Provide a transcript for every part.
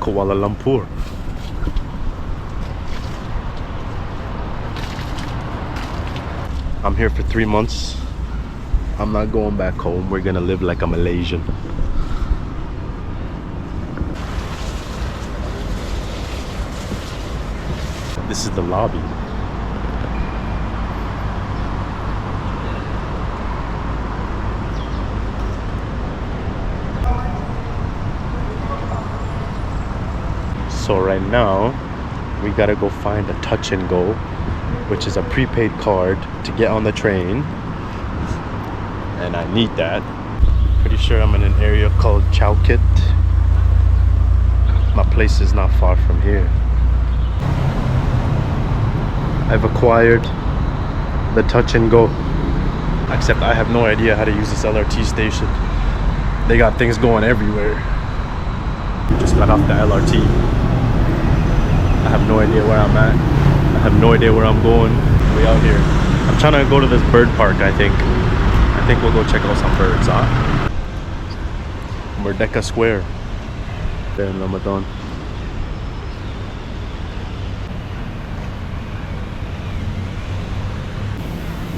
Kuala Lumpur. I'm here for 3 months. I'm not going back home. We're gonna live like a Malaysian. This is the lobby. So right now, we gotta go find a touch and go, which is a prepaid card to get on the train. And I need that. Pretty sure I'm in an area called Chowkit. My place is not far from here. I've acquired the touch and go, except I have no idea how to use this LRT station. They got things going everywhere. Just got off the LRT. I have no idea where I'm at. I have no idea where I'm going. We out here. I'm trying to go to this bird park, I think. I think we'll go check out some birds, huh? Merdeka Square. There in Ramadan.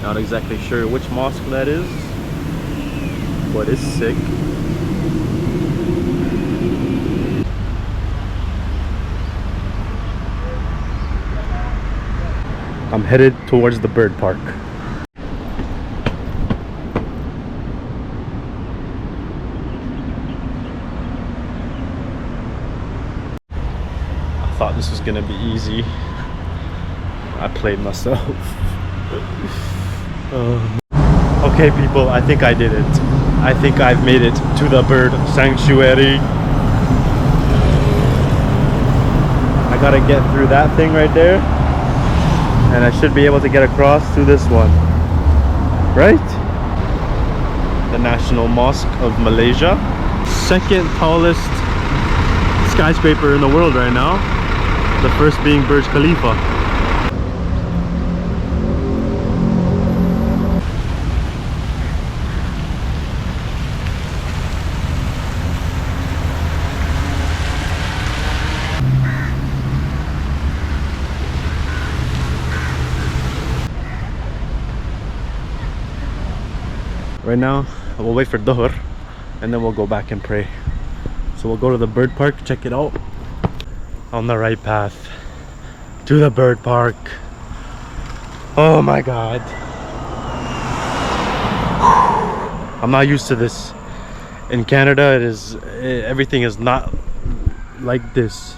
Not exactly sure which mosque that is, but it's sick. I'm headed towards the bird park. I thought this was gonna be easy. I played myself. Okay people, I think I did it. I think I've made it to the bird sanctuary. I gotta get through that thing right there, and I should be able to get across to this one, right? The National Mosque of Malaysia. Second tallest skyscraper in the world right now. The first being Burj Khalifa. Right now, we'll wait for Dhuhr and then we'll go back and pray. So we'll go to the bird park, check it out. On the right path to the bird park. Oh my god. I'm not used to this. In Canada, everything is not like this.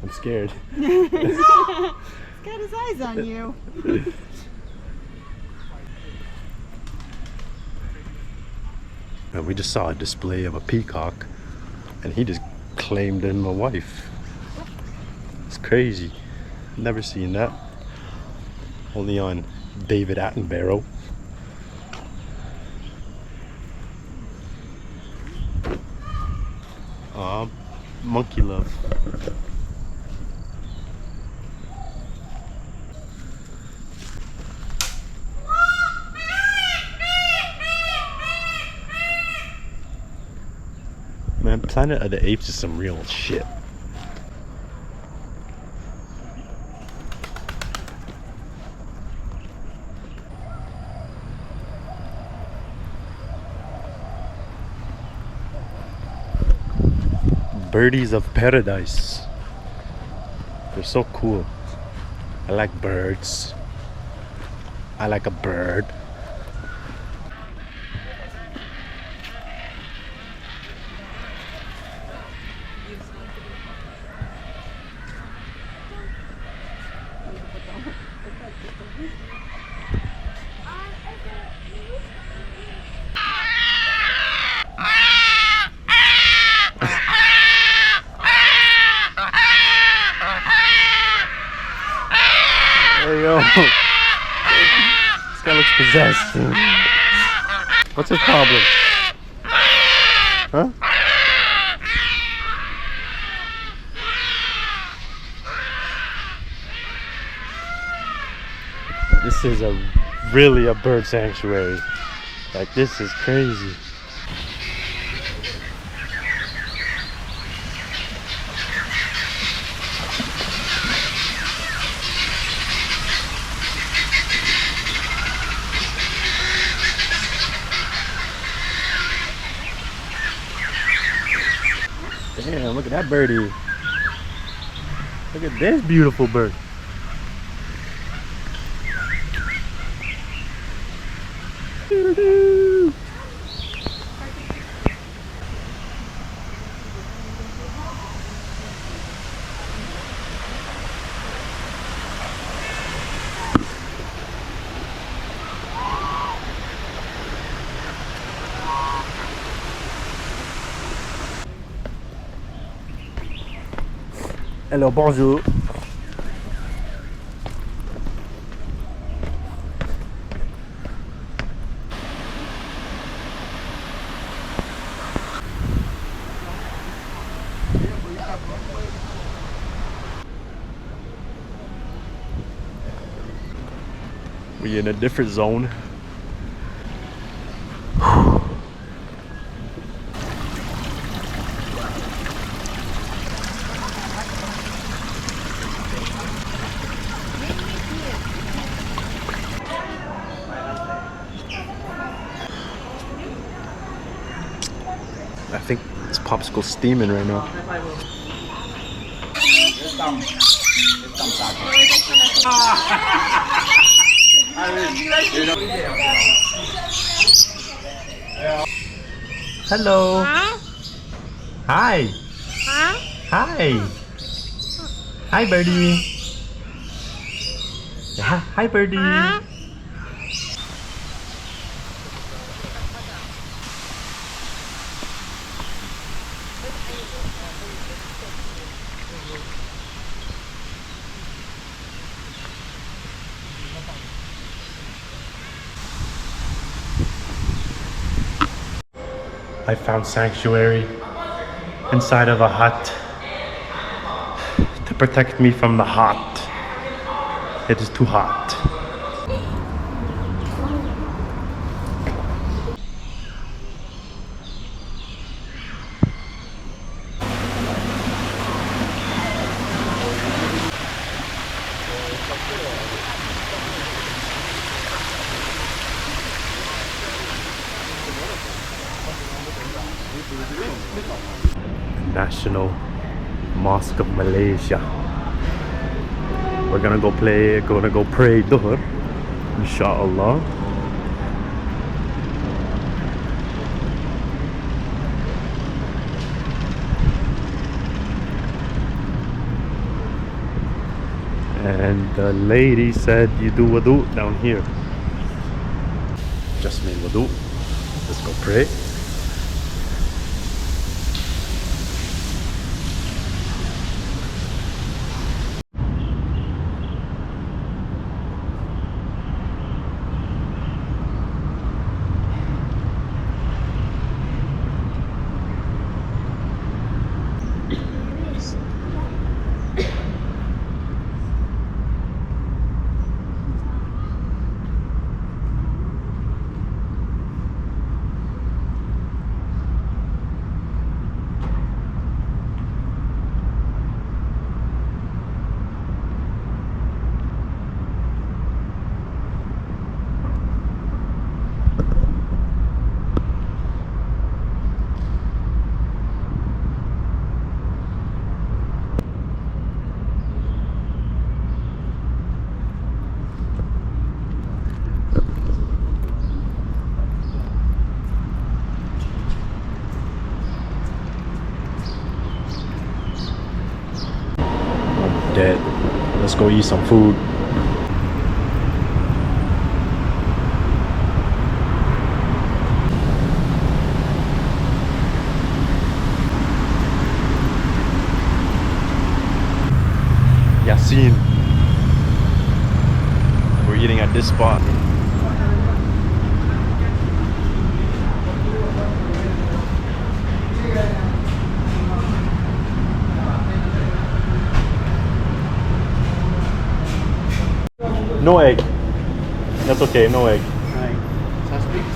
I'm scared. He's got his eyes on you. And we just saw a display of a peacock and he just claimed in my wife. It's crazy. Never seen that. Only on David Attenborough. Monkey love. Man, Planet of the Apes is some real shit. Birdies of paradise. They're so cool. I like birds. I like a bird. Hey yo, this guy looks possessed. What's his problem? Huh? This is really a bird sanctuary. Like, this is crazy. Damn, look at that birdie. Look at this beautiful bird. Hello, bonjour. We in a different zone. I think this popsicle's steaming right now. Hello. Huh? Hi. Huh? Hi. Hi, birdie. Yeah, hi, birdie. Huh? I found sanctuary inside of a hut to protect me from the hot. It is too hot. National Mosque of Malaysia. We're gonna go pray Dhuhr, inshallah. And the lady said you do wudu down here. Just mean wudu. Let's go pray. go eat some food. Yasin. We're eating at this spot. No egg. That's okay, no egg. Sauce mix?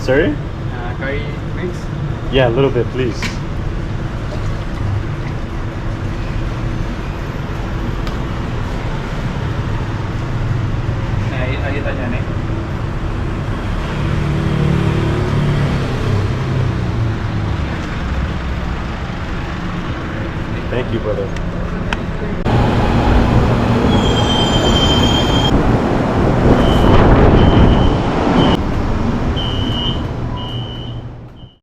Sorry? Curry mix? Yeah, a little bit, please. Lagi tanya nih. Thank you, brother.